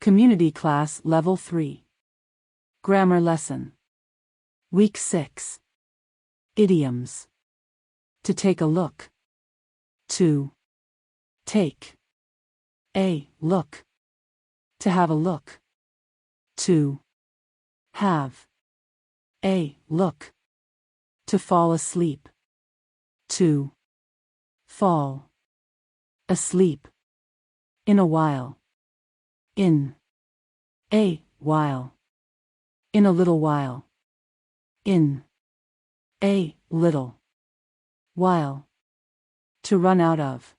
Community Class Level 3. Grammar Lesson. Week 6. Idioms. To take a look. To take a look. To have a look. To have a look. To fall asleep. To fall asleep. In a while. In a while. In a little while. In a little while. To run out of.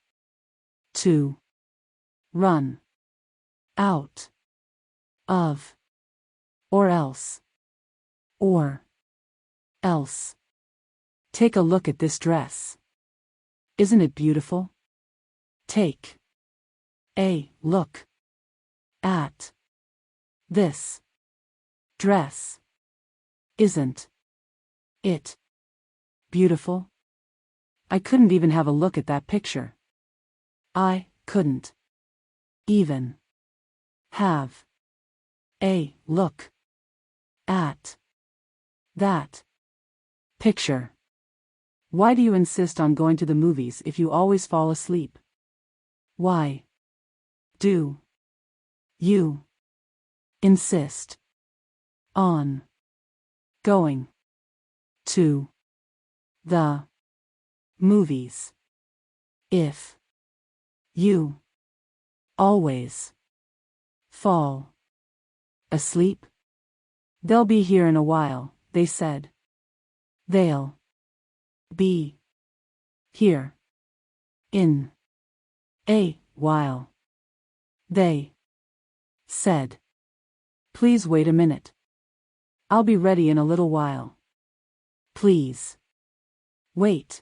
To run out of. Or else. Or else. Take a look at this dress. Isn't it beautiful? Take a look at this dress. Isn't it beautiful? I couldn't even have a look at that picture. I couldn't even have a look at that picture. Why do you insist on going to the movies if you always fall asleep? Why do you insist on going to the movies if you always fall asleep? They'll be here in a while, they said. They'll be here in a while, they said. Please wait a minute. I'll be ready in a little while. Please wait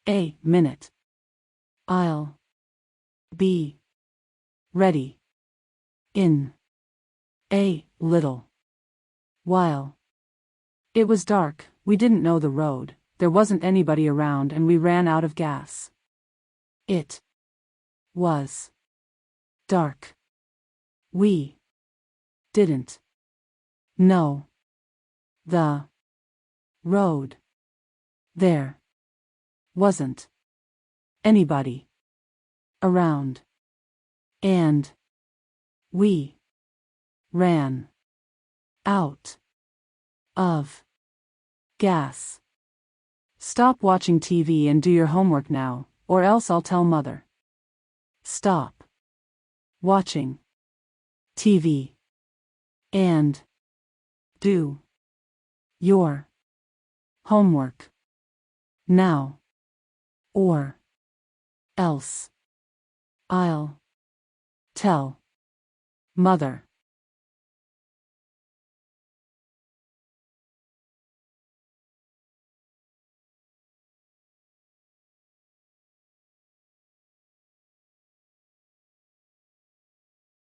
a minute. I'll be ready in a little while. It was dark, we didn't know the road, there wasn't anybody around, and we ran out of gas. It was dark. We didn't know the road. There wasn't anybody around. And we ran out of gas. Stop watching TV and do your homework now, or else I'll tell Mother. Stop watching TV and do your homework now, or else I'll tell Mother.